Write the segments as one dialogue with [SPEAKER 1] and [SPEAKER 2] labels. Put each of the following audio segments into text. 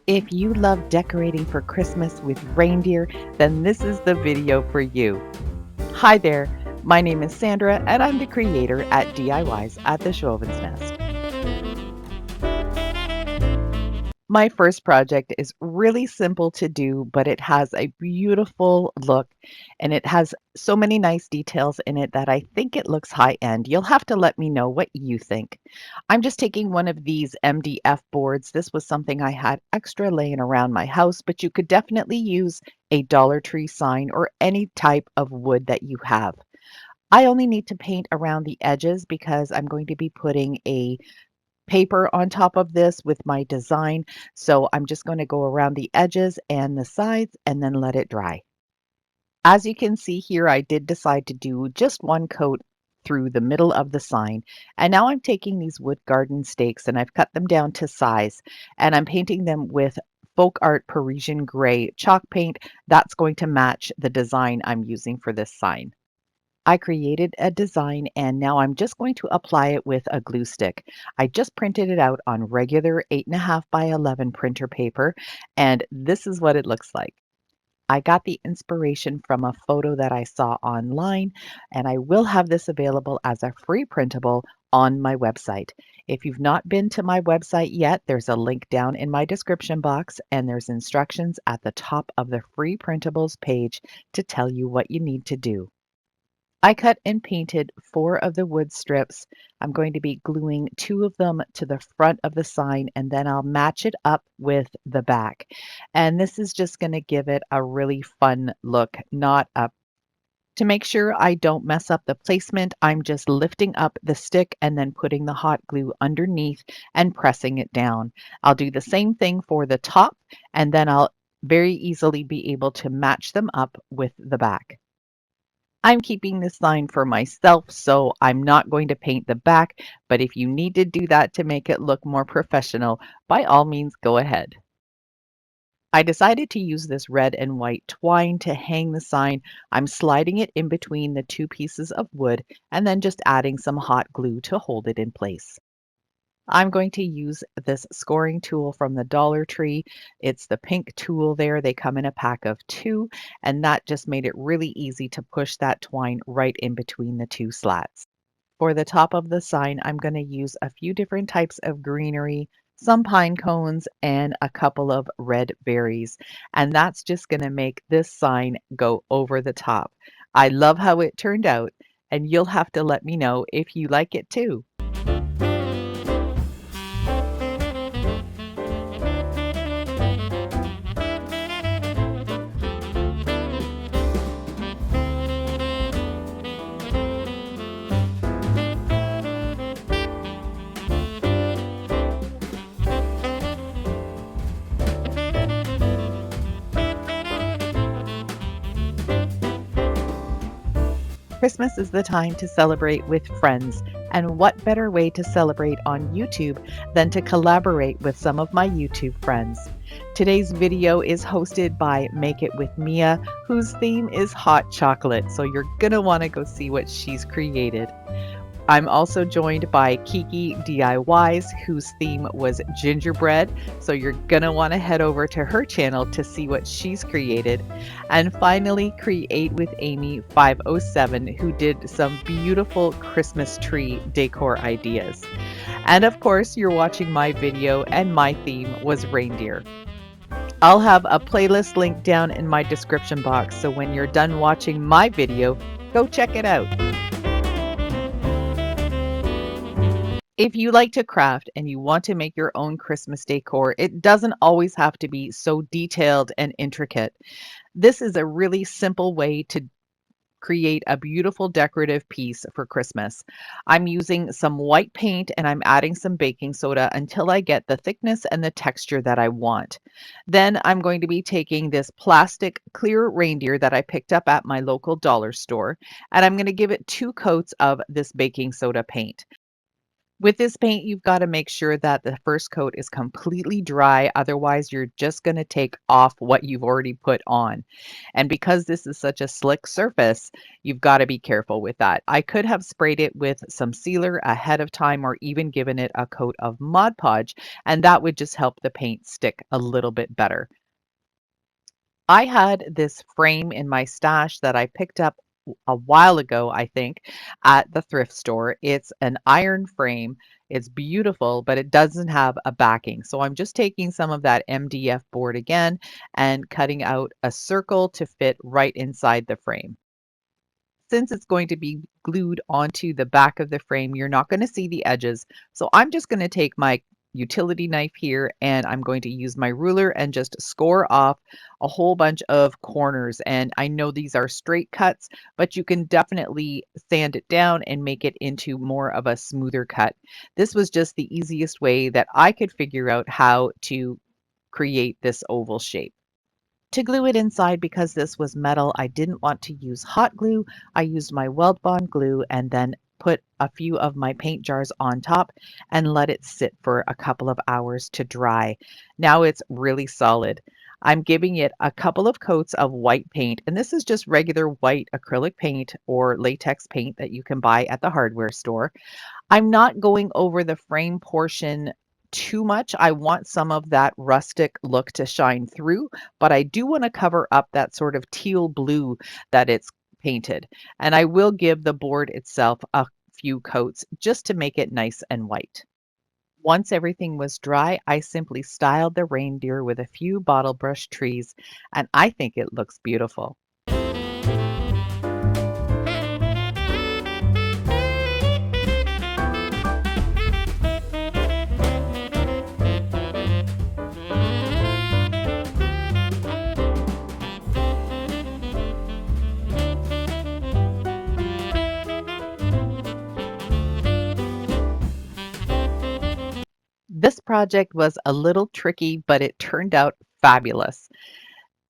[SPEAKER 1] If you love decorating for Christmas with reindeer, then this is the video for you. Hi there, my name is Sandra and I'm the creator at DIYs at the Schwowin's Nest. My first project is really simple to do, but it has a beautiful look and it has so many nice details in it that I think it looks high end. You'll have to let me know what you think. I'm just taking one of these MDF boards. This was something I had extra laying around my house, but you could definitely use a Dollar Tree sign or any type of wood that you have. I only need to paint around the edges because I'm going to be putting a paper on top of this with my design. So I'm just going to go around the edges and the sides and then let it dry. As you can see here, I did decide to do just one coat through the middle of the sign. And now I'm taking these wood garden stakes and I've cut them down to size and I'm painting them with Folk Art Parisian Gray chalk paint. That's going to match the design I'm using for this sign. I created a design and now I'm just going to apply it with a glue stick. I just printed it out on regular 8.5 by 11 printer paper and this is what it looks like. I got the inspiration from a photo that I saw online and I will have this available as a free printable on my website. If you've not been to my website yet, there's a link down in my description box and there's instructions at the top of the free printables page to tell you what you need to do. I cut and painted 4 of the wood strips. I'm going to be gluing 2 of them to the front of the sign and then I'll match it up with the back. And this is just going to give it a really fun look, not up. To make sure I don't mess up the placement, I'm just lifting up the stick and then putting the hot glue underneath and pressing it down. I'll do the same thing for the top and then I'll very easily be able to match them up with the back. I'm keeping this sign for myself, so I'm not going to paint the back, but if you need to do that to make it look more professional, by all means go ahead. I decided to use this red and white twine to hang the sign. I'm sliding it in between the 2 pieces of wood and then just adding some hot glue to hold it in place. I'm going to use this scoring tool from the Dollar Tree. It's the pink tool there. They come in a pack of 2, and that just made it really easy to push that twine right in between the 2 slats. For the top of the sign, I'm going to use a few different types of greenery, some pine cones, and a couple of red berries. And that's just going to make this sign go over the top. I love how it turned out, and you'll have to let me know if you like it too. Christmas is the time to celebrate with friends, and what better way to celebrate on YouTube than to collaborate with some of my YouTube friends. Today's video is hosted by Make It With Mia, whose theme is hot chocolate, so you're gonna want to go see what she's created. I'm also joined by Kiki DIYs, whose theme was gingerbread, so you're gonna want to head over to her channel to see what she's created. And finally, Create with Amy 507, who did some beautiful Christmas tree decor ideas. And of course, you're watching my video and my theme was reindeer. I'll have a playlist link down in my description box, so when you're done watching my video, go check it out. If you like to craft and you want to make your own Christmas decor, it doesn't always have to be so detailed and intricate. This is a really simple way to create a beautiful decorative piece for Christmas. I'm using some white paint and I'm adding some baking soda until I get the thickness and the texture that I want. Then I'm going to be taking this plastic clear reindeer that I picked up at my local dollar store, and I'm going to give it 2 coats of this baking soda paint. With this paint, you've got to make sure that the first coat is completely dry. Otherwise, you're just going to take off what you've already put on. And because this is such a slick surface, you've got to be careful with that. I could have sprayed it with some sealer ahead of time or even given it a coat of Mod Podge, and that would just help the paint stick a little bit better. I had this frame in my stash that I picked up a while ago, I think, at the thrift store. It's an iron frame. It's beautiful, but it doesn't have a backing. So I'm just taking some of that MDF board again and cutting out a circle to fit right inside the frame. Since it's going to be glued onto the back of the frame, you're not going to see the edges. So I'm just going to take my utility knife here and I'm going to use my ruler and just score off a whole bunch of corners. And I know these are straight cuts, but you can definitely sand it down and make it into more of a smoother cut. This was just the easiest way that I could figure out how to create this oval shape. To glue it inside, because this was metal, I didn't want to use hot glue. I used my Weld Bond glue and then put a few of my paint jars on top and let it sit for a couple of hours to dry. Now it's really solid. I'm giving it a couple of coats of white paint, and this is just regular white acrylic paint or latex paint that you can buy at the hardware store. I'm not going over the frame portion too much. I want some of that rustic look to shine through, but I do want to cover up that sort of teal blue that it's painted. And I will give the board itself a few coats just to make it nice and white. Once everything was dry, I simply styled the reindeer with a few bottle brush trees, and I think it looks beautiful. This project was a little tricky, but it turned out fabulous.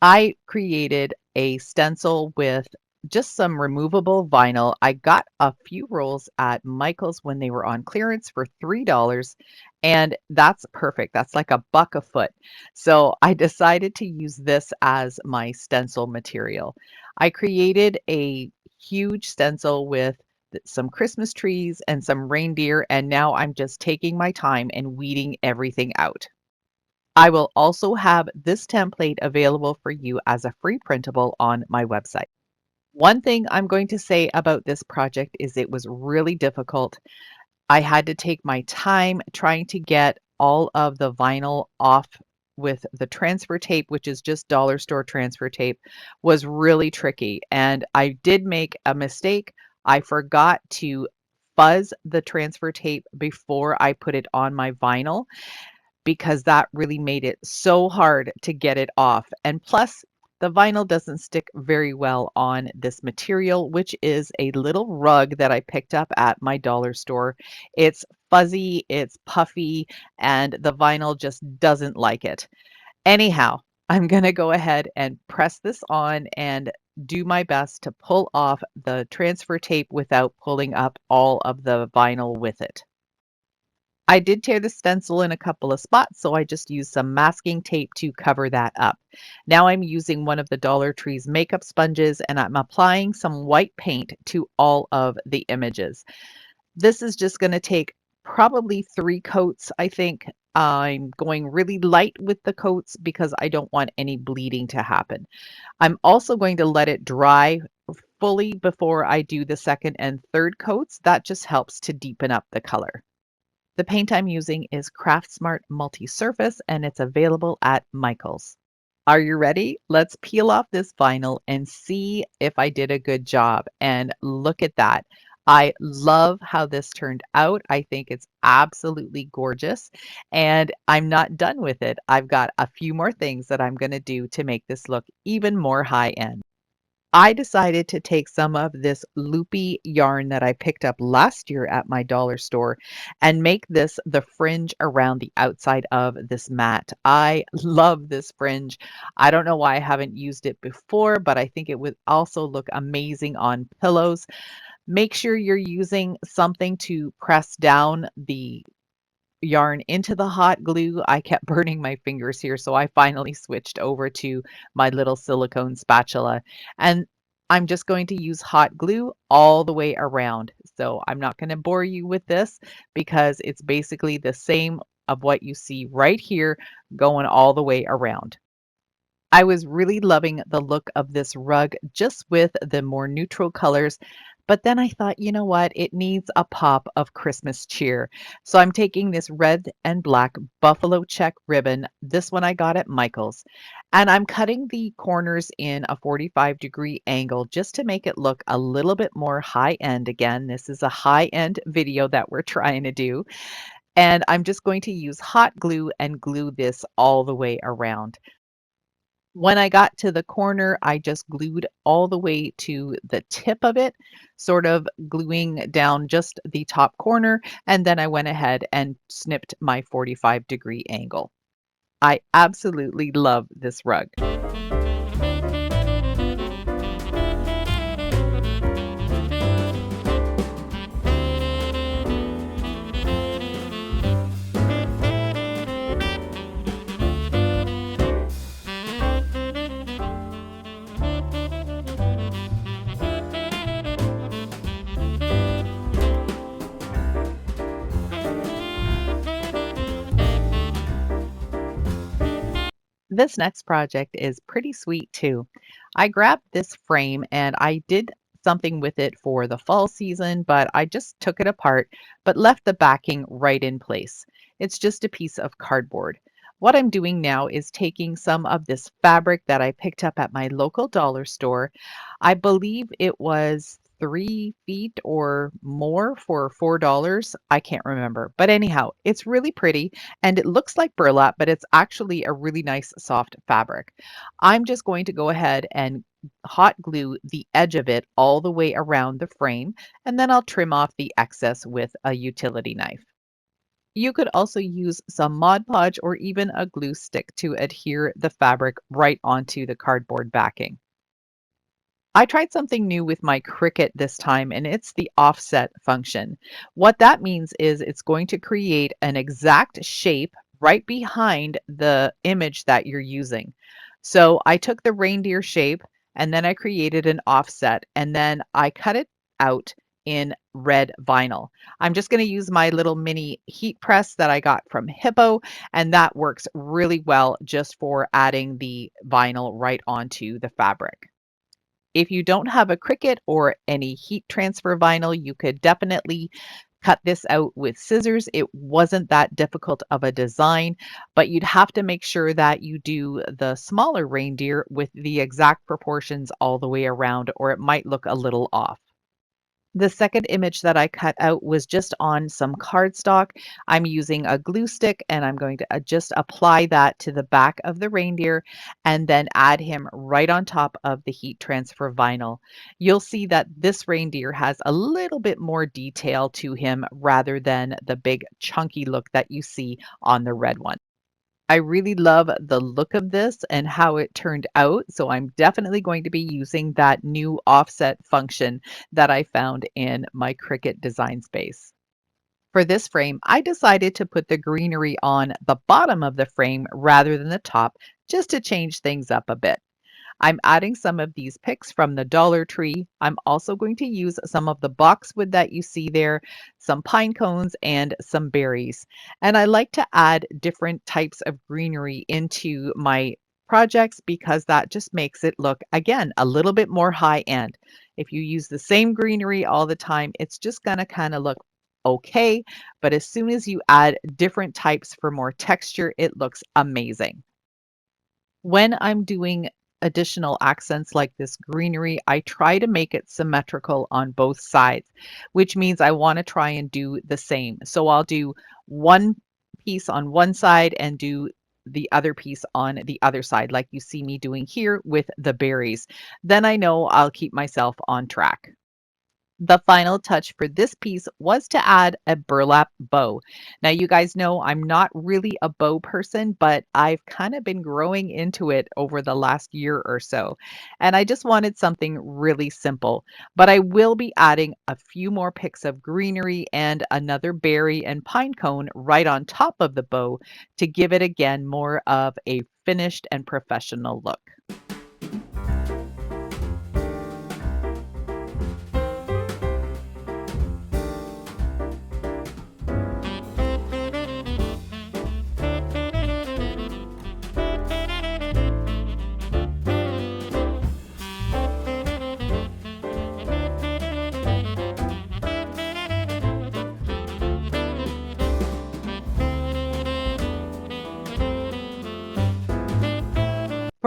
[SPEAKER 1] I created a stencil with just some removable vinyl. I got a few rolls at Michael's when they were on clearance for $3, and that's perfect. That's like a buck a foot. So I decided to use this as my stencil material. I created a huge stencil with some Christmas trees and some reindeer, and now I'm just taking my time and weeding everything out. I will also have this template available for you as a free printable on my website. One thing I'm going to say about this project is it was really difficult. I had to take my time trying to get all of the vinyl off with the transfer tape, which is just dollar store transfer tape, was really tricky. And I did make a mistake. I forgot to fuzz the transfer tape before I put it on my vinyl, because that really made it so hard to get it off. And plus, the vinyl doesn't stick very well on this material, which is a little rug that I picked up at my dollar store. It's fuzzy, it's puffy, and the vinyl just doesn't like it. Anyhow, I'm going to go ahead and press this on and do my best to pull off the transfer tape without pulling up all of the vinyl with it. I did tear the stencil in a couple of spots, so I just used some masking tape to cover that up. Now I'm using one of the Dollar Tree's makeup sponges and I'm applying some white paint to all of the images. This is just going to take probably 3 coats, I think. I'm going really light with the coats because I don't want any bleeding to happen. I'm also going to let it dry fully before I do the second and third coats. That just helps to deepen up the color. The paint I'm using is Craft Smart Multisurface and it's available at Michael's. Are you ready? Let's peel off this vinyl and see if I did a good job. And look at that. I love how this turned out. I think it's absolutely gorgeous. And I'm not done with it. I've got a few more things that I'm going to do to make this look even more high end. I decided to take some of this loopy yarn that I picked up last year at my dollar store and make this the fringe around the outside of this mat. I love this fringe. I don't know why I haven't used it before, but I think it would also look amazing on pillows. Make sure you're using something to press down the yarn into the hot glue. I kept burning my fingers here, so I finally switched over to my little silicone spatula. And I'm just going to use hot glue all the way around. So I'm not going to bore you with this because it's basically the same of what you see right here going all the way around. I was really loving the look of this rug just with the more neutral colors. But then I thought, you know what? It needs a pop of Christmas cheer. So I'm taking this red and black buffalo check ribbon. This one I got at Michael's. And I'm cutting the corners in a 45-degree angle just to make it look a little bit more high end. Again, this is a high end video that we're trying to do. And I'm just going to use hot glue and glue this all the way around. When I got to the corner, I just glued all the way to the tip of it, sort of gluing down just the top corner, and then I went ahead and snipped my 45-degree angle. I absolutely love this rug. This next project is pretty sweet too. I grabbed this frame and I did something with it for the fall season, but I just took it apart but left the backing right in place. It's just a piece of cardboard. What I'm doing now is taking some of this fabric that I picked up at my local dollar store. I believe it was 3 feet or more for $4. I can't remember. But anyhow, it's really pretty and it looks like burlap, but it's actually a really nice soft fabric. I'm just going to go ahead and hot glue the edge of it all the way around the frame, and then I'll trim off the excess with a utility knife. You could also use some Mod Podge or even a glue stick to adhere the fabric right onto the cardboard backing. I tried something new with my Cricut this time, and it's the offset function. What that means is it's going to create an exact shape right behind the image that you're using. So I took the reindeer shape and then I created an offset and then I cut it out in red vinyl. I'm just going to use my little mini heat press that I got from Hippo, and that works really well just for adding the vinyl right onto the fabric. If you don't have a Cricut or any heat transfer vinyl, you could definitely cut this out with scissors. It wasn't that difficult of a design, but you'd have to make sure that you do the smaller reindeer with the exact proportions all the way around, or it might look a little off. The second image that I cut out was just on some cardstock. I'm using a glue stick and I'm going to just apply that to the back of the reindeer and then add him right on top of the heat transfer vinyl. You'll see that this reindeer has a little bit more detail to him rather than the big chunky look that you see on the red one. I really love the look of this and how it turned out, so I'm definitely going to be using that new offset function that I found in my Cricut design space. For this frame, I decided to put the greenery on the bottom of the frame rather than the top, just to change things up a bit. I'm adding some of these picks from the Dollar Tree. I'm also going to use some of the boxwood that you see there, some pine cones, and some berries. And I like to add different types of greenery into my projects because that just makes it look, again, a little bit more high end. If you use the same greenery all the time, it's just going to kind of look okay. But as soon as you add different types for more texture, it looks amazing. When I'm doing additional accents like this greenery, I try to make it symmetrical on both sides, which means I want to try and do the same. So I'll do one piece on one side and do the other piece on the other side, like you see me doing here with the berries. Then I know I'll keep myself on track. The final touch for this piece was to add a burlap bow. Now, you guys know I'm not really a bow person, but I've kind of been growing into it over the last year or so. And I just wanted something really simple. But I will be adding a few more picks of greenery and another berry and pine cone right on top of the bow to give it again more of a finished and professional look.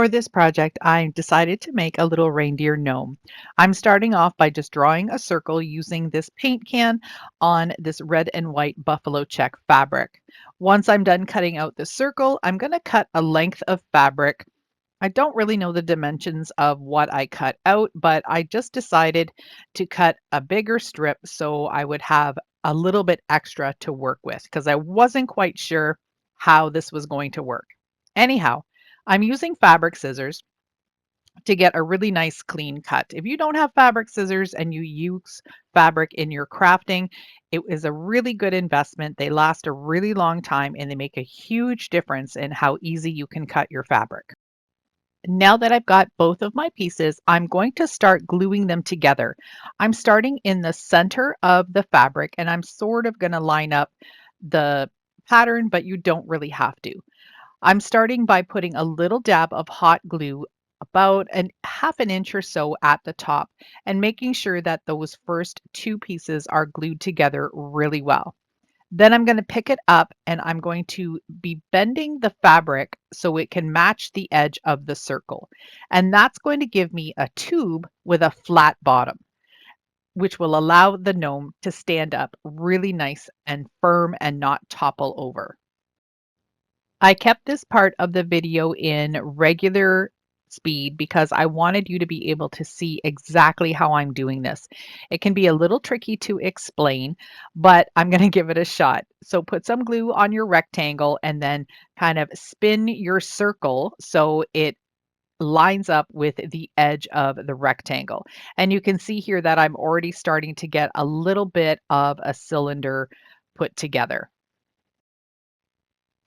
[SPEAKER 1] For this project, I decided to make a little reindeer gnome. I'm starting off by just drawing a circle using this paint can on this red and white buffalo check fabric. Once I'm done cutting out the circle, I'm going to cut a length of fabric. I don't really know the dimensions of what I cut out, but I just decided to cut a bigger strip so I would have a little bit extra to work with because I wasn't quite sure how this was going to work. Anyhow, I'm using fabric scissors to get a really nice clean cut. If you don't have fabric scissors and you use fabric in your crafting, it is a really good investment. They last a really long time and they make a huge difference in how easy you can cut your fabric. Now that I've got both of my pieces, I'm going to start gluing them together. I'm starting in the center of the fabric and I'm sort of going to line up the pattern, but you don't really have to. I'm starting by putting a little dab of hot glue about an half an inch or so at the top and making sure that those first two pieces are glued together really well. Then I'm going to pick it up and I'm going to be bending the fabric so it can match the edge of the circle. And that's going to give me a tube with a flat bottom, which will allow the gnome to stand up really nice and firm and not topple over. I kept this part of the video in regular speed because I wanted you to be able to see exactly how I'm doing this. It can be a little tricky to explain, but I'm going to give it a shot. So put some glue on your rectangle and then kind of spin your circle so it lines up with the edge of the rectangle. And you can see here that I'm already starting to get a little bit of a cylinder put together.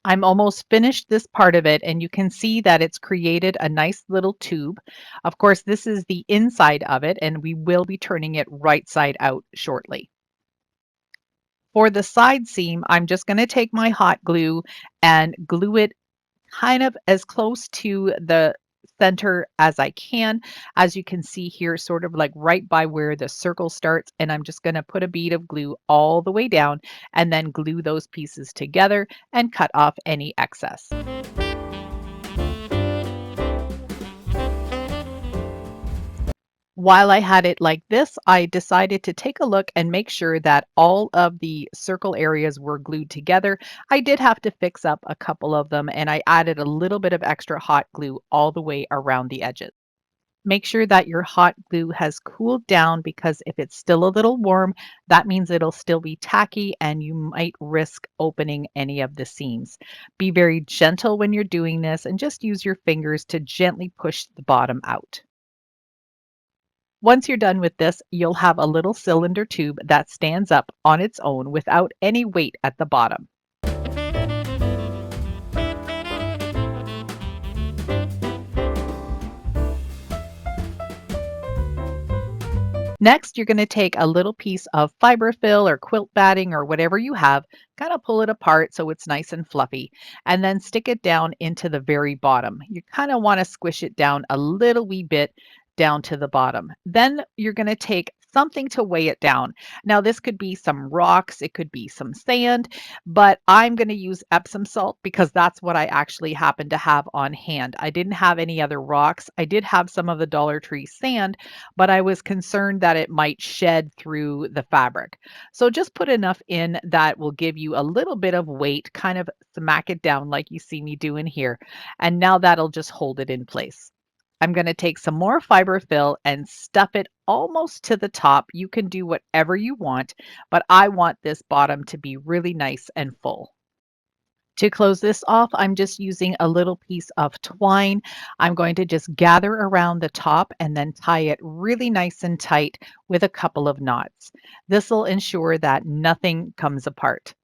[SPEAKER 1] I'm almost finished this part of it and you can see that it's created a nice little tube. Of course, this is the inside of it and we will be turning it right side out shortly. For the side seam, I'm just going to take my hot glue and glue it kind of as close to the center as I can. As you can see here, sort of like right by where the circle starts. And I'm just going to put a bead of glue all the way down and then glue those pieces together and cut off any excess. While I had it like this, I decided to take a look and make sure that all of the circle areas were glued together. I did have to fix up a couple of them and I added a little bit of extra hot glue all the way around the edges. Make sure that your hot glue has cooled down because if it's still a little warm, that means it'll still be tacky and you might risk opening any of the seams. Be very gentle when you're doing this and just use your fingers to gently push the bottom out. Once you're done with this, you'll have a little cylinder tube that stands up on its own without any weight at the bottom. Next, you're going to take a little piece of fiberfill or quilt batting or whatever you have, kind of pull it apart so it's nice and fluffy, and then stick it down into the very bottom. You kind of want to squish it down a little wee bit down to the bottom. Then you're going to take something to weigh it down. Now, this could be some rocks, it could be some sand, but I'm going to use Epsom salt because that's what I actually happen to have on hand. I didn't have any other rocks. I did have some of the Dollar Tree sand, but I was concerned that it might shed through the fabric. So just put enough in that will give you a little bit of weight, kind of smack it down like you see me doing here. And now that'll just hold it in place. I'm going to take some more fiber fill and stuff it almost to the top. You can do whatever you want, but I want this bottom to be really nice and full. To close this off, I'm just using a little piece of twine. I'm going to just gather around the top and then tie it really nice and tight with a couple of knots. This will ensure that nothing comes apart.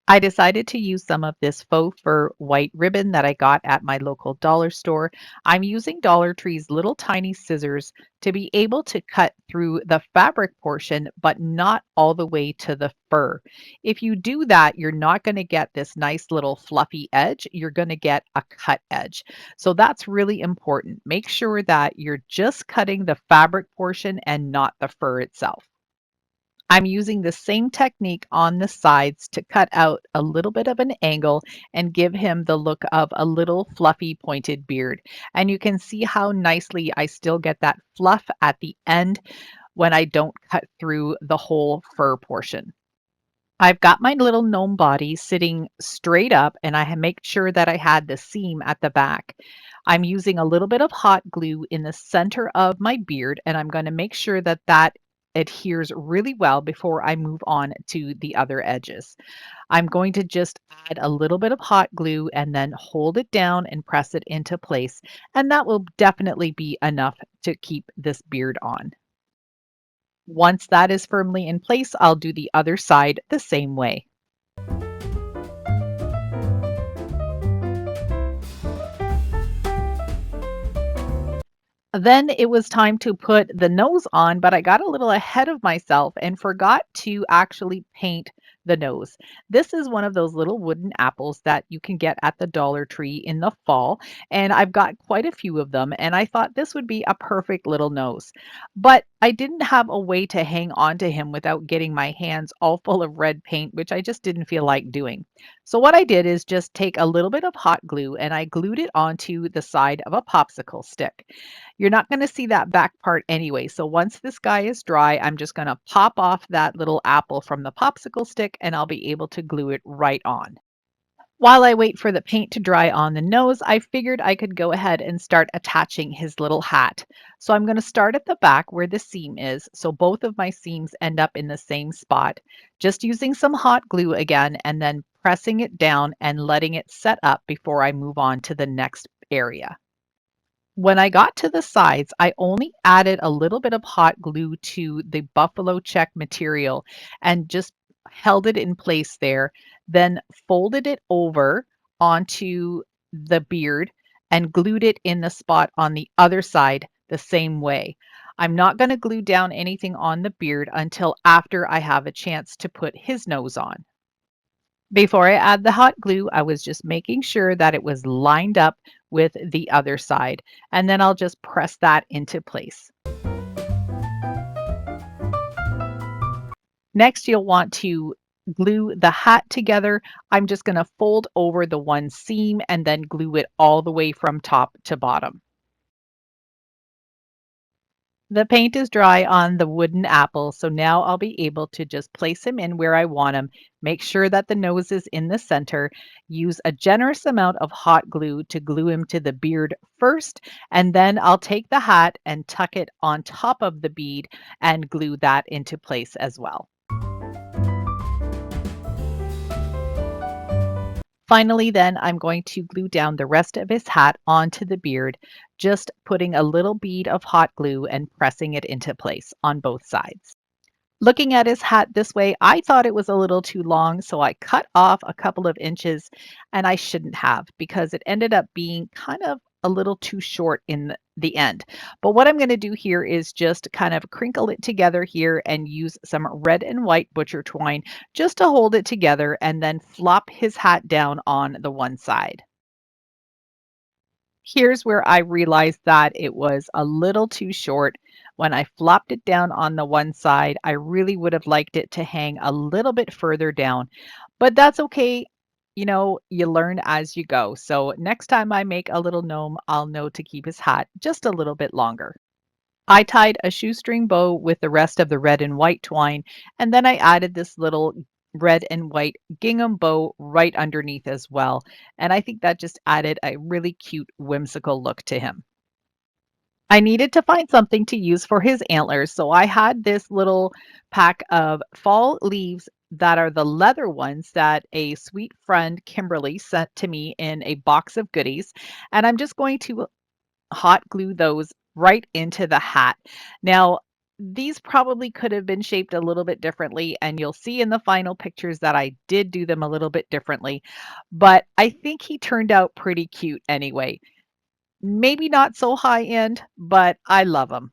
[SPEAKER 1] I decided to use some of this faux fur white ribbon that I got at my local dollar store. I'm using Dollar Tree's little tiny scissors to be able to cut through the fabric portion, but not all the way to the fur. If you do that, you're not going to get this nice little fluffy edge. You're going to get a cut edge. So that's really important. Make sure that you're just cutting the fabric portion and not the fur itself. I'm using the same technique on the sides to cut out a little bit of an angle and give him the look of a little fluffy pointed beard. And you can see how nicely I still get that fluff at the end when I don't cut through the whole fur portion. I've got my little gnome body sitting straight up and I make sure that I had the seam at the back. I'm using a little bit of hot glue in the center of my beard and I'm going to make sure that that adheres really well before I move on to the other edges. I'm going to just add a little bit of hot glue and then hold it down and press it into place. And that will definitely be enough to keep this beard on. Once that is firmly in place, I'll do the other side the same way. Then it was time to put the nose on, but I got a little ahead of myself and forgot to actually paint the nose. This is one of those little wooden apples that you can get at the Dollar Tree in the fall, and I've got quite a few of them, and I thought this would be a perfect little nose. But I didn't have a way to hang on to him without getting my hands all full of red paint, which I just didn't feel like doing. So what I did is just take a little bit of hot glue and I glued it onto the side of a popsicle stick. You're not going to see that back part anyway. So once this guy is dry, I'm just going to pop off that little apple from the popsicle stick and I'll be able to glue it right on. While I wait for the paint to dry on the nose, I figured I could go ahead and start attaching his little hat. So I'm going to start at the back where the seam is, so both of my seams end up in the same spot. Just using some hot glue again and then pressing it down and letting it set up before I move on to the next area. When I got to the sides, I only added a little bit of hot glue to the buffalo check material and just held it in place there, then folded it over onto the beard and glued it in the spot on the other side the same way. I'm not going to glue down anything on the beard until after I have a chance to put his nose on. Before I add the hot glue, I was just making sure that it was lined up with the other side, and then I'll just press that into place. Next, you'll want to glue the hat together. I'm just going to fold over the one seam and then glue it all the way from top to bottom. The paint is dry on the wooden apple, so now I'll be able to just place him in where I want him, make sure that the nose is in the center, use a generous amount of hot glue to glue him to the beard first, and then I'll take the hat and tuck it on top of the bead and glue that into place as well. Finally, then I'm going to glue down the rest of his hat onto the beard, just putting a little bead of hot glue and pressing it into place on both sides. Looking at his hat this way, I thought it was a little too long, so I cut off a couple of inches, and I shouldn't have because it ended up being kind of a little too short in the end. But what I'm going to do here is just kind of crinkle it together here and use some red and white butcher twine just to hold it together and then flop his hat down on the one side. Here's where I realized that it was a little too short. When I flopped it down on the one side, I really would have liked it to hang a little bit further down, but that's okay. You know, you learn as you go. So next time I make a little gnome, I'll know to keep his hat just a little bit longer. I tied a shoestring bow with the rest of the red and white twine, and then I added this little red and white gingham bow right underneath as well. And I think that just added a really cute, whimsical look to him. I needed to find something to use for his antlers, so I had this little pack of fall leaves that are the leather ones that a sweet friend, Kimberly, sent to me in a box of goodies, and I'm just going to hot glue those right into the hat. Now, these probably could have been shaped a little bit differently, and you'll see in the final pictures that I did do them a little bit differently, but I think he turned out pretty cute anyway. Maybe not so high end, but I love them.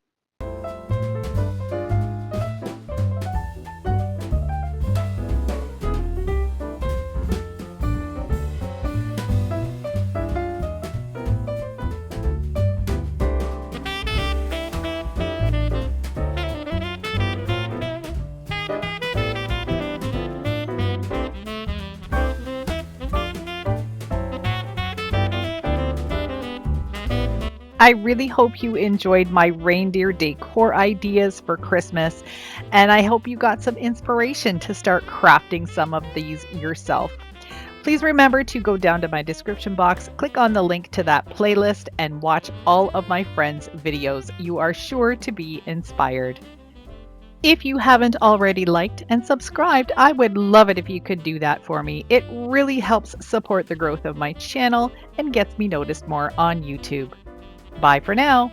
[SPEAKER 1] I really hope you enjoyed my reindeer decor ideas for Christmas, and I hope you got some inspiration to start crafting some of these yourself. Please remember to go down to my description box, click on the link to that playlist, and watch all of my friends' videos. You are sure to be inspired. If you haven't already liked and subscribed, I would love it if you could do that for me. It really helps support the growth of my channel and gets me noticed more on YouTube. Bye for now.